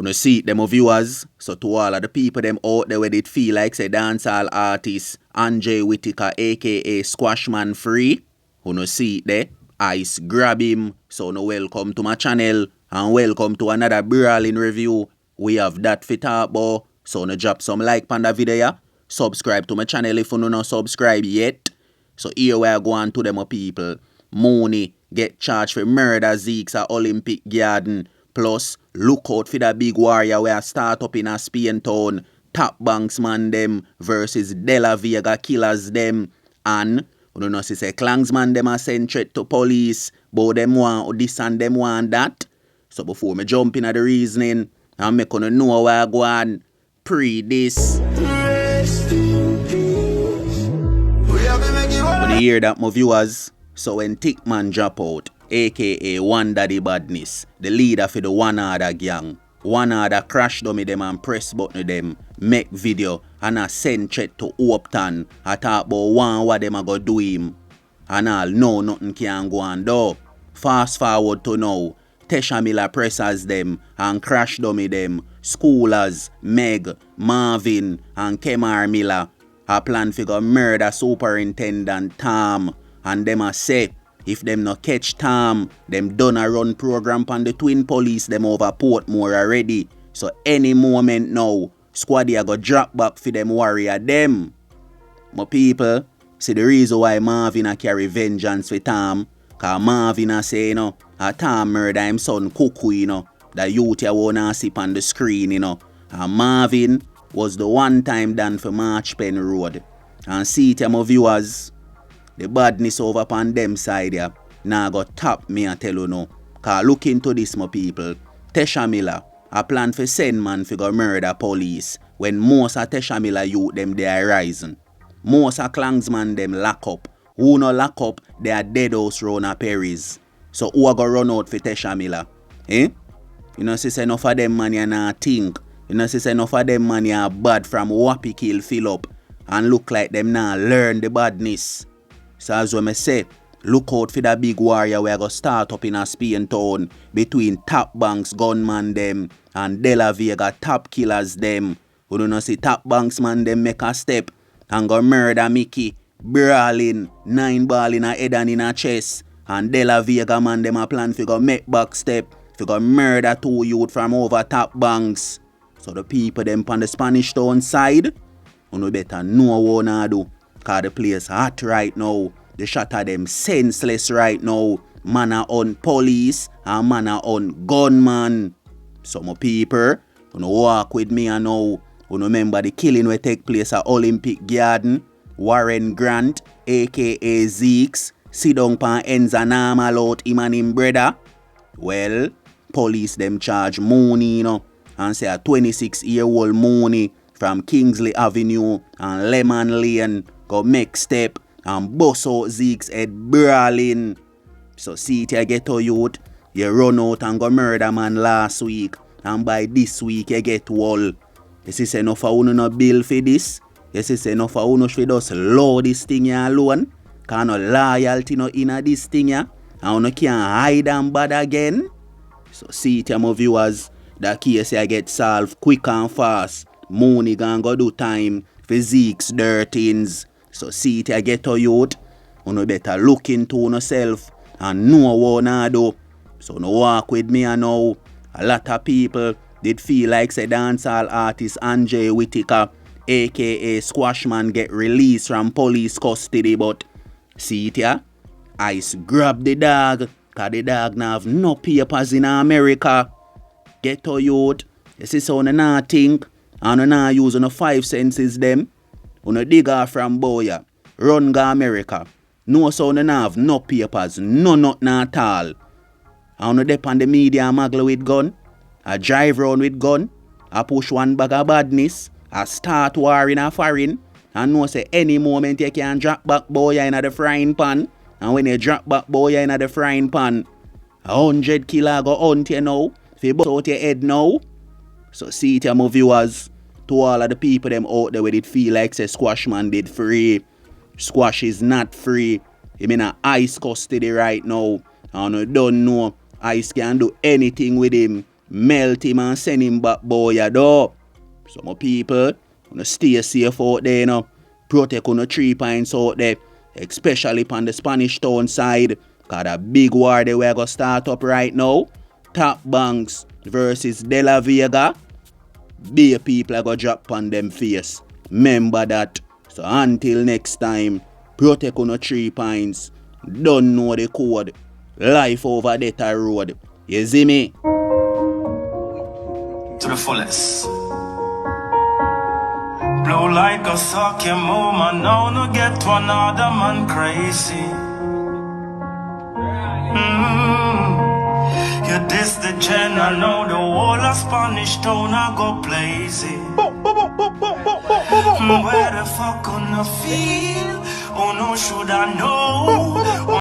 You see them viewers, so to all of the people them out there where it feel like say dancehall artist Andre Whittaker aka Squashman free, you see it there, Ice grab him, so no welcome to my channel and welcome to another brawling review. We have that fit talk about, so no drop some like on the video, subscribe to my channel if you not subscribe yet. So here we are going to them people. Moonie get charged for murder Zeeks at Olympic Garden. Plus, look out for the big warrior where start up in a Spain town. Top banks man them versus De La Vega killers them. And, you know, say Klangsman them a send threat to police. But them want this and them want that. So before me jump in at the reasoning, I'm making to know where I go on. Pre this. When you hear that, my viewers, so when Tickman drop out, aka One Daddy Badness, the leader for the One Other gang, One Other crash dummy them and press button them, make video and a send threat to Upton, I talk about one what them a go do him. And all know nothing can go on though. Fast forward to now, Tesha Miller presses them and crash dummy them, Schoolers, Meg, Marvin and Kemar Miller, a plan for go murder Superintendent Tom, and them a say, if them no catch Tom, them done a run program pan the twin police them over Portmore already. So any moment now, squaddy a go drop back for them warrior them. My people, see the reason why Marvin a carry vengeance for Tom, cause Marvin a say, you know, a Tom murder him son Cuckoo, you know, the youth ya wanna see on the screen, you know. And Marvin was the one time done for March Pen Road. And see it, my viewers, the badness over upon them side here, now got top me and tell you no. Cause look into this, my people. Tesha Miller, a plan for send man for go murder police when most of Tesha Miller youth them they are rising. Most of Klangsman them lock up. Who no lock up, they are dead house round a Paris. So who a go run out for Tesha Miller? Eh? You know, say enough of them man you not think. You know, say enough of them man you bad from Warren+Kl fill up and look like them now learn the badness. So as I say, look out for the big warrior where I go start up in a Spain town between top banks gunman them and De La Vega top killers them. Who do not see top banks man them make a step and go murder Mickey, brawling, 9 ball in a head and in a chest. And De La Vega man them a plan for go make back step, for go murder 2 youth from over top banks. So the people them on the Spanish town side, you better know what to do. Cause the place hot right now. The shot of them senseless right now. Man are on police and man are on gunman. Some people, you walk with me and now. You remember the killing will take place at Olympic Garden. Warren+Kl, aka Zeeks, sit down pan ends and normal out him and him brother. Well, police them charge Moonie, you know, and say a 26-year-old Moonie from Kingsley Avenue and Lemon Lane go make step and bust out Zeke's head brawling. So see it you get to youth, you run out and go murder man last week, and by this week you get wall. You see say enough of you no bill for this. You see say enough of you should just load this thing here alone. Cause no loyalty no inna this thing here, and you can't hide and bad again. So see it my viewers, that case you get solved quick and fast. Moonie gonna go do time for Zeke's dirtings. So see it you get to youth, you better look into yourself and know what to do. So no walk with me and now. A lot of people did feel like say dancehall artist Andre Whittaker aka Squashman get released from police custody, but see it ya, Ice grab the dog, cause the dog now have no papers in America. Get to youth, you see so you not think and you not use no 5 senses them. You dig off from Boya, run go America. No so you have no papers, no nothing at all. And you depend on the media maggle with gun, a drive round with gun, a push one bag of badness, a start war in a foreign, and know say any moment you can drop back Boya in the frying pan. And when you drop back Boya in the frying pan, 100 killer go hunt you now, if you bust out your head now. So see it my viewers, to all of the people them out there where it feel like say Squashman did free. Squash is not free. Him in a ICE custody right now. And you don't know ICE can do anything with him. melt him and send him back boy a door. So my people, wanna stay safe out there, you know. Protect on the 3 points out there, especially on the Spanish Town side. Cause a big war they we're gonna start up right now. Top Banks versus De La Vega. Be people are gonna drop on them face. Remember that. So until next time, protect on the 3 points. Don't know the code. Life over death road. You see me? To the fullest. Blow like a sock, your mama now no get to another man crazy. You diss the gen, I know the whole of Spanish Town I go blazy. Where the fuck gonna feel? Oh no, should I know?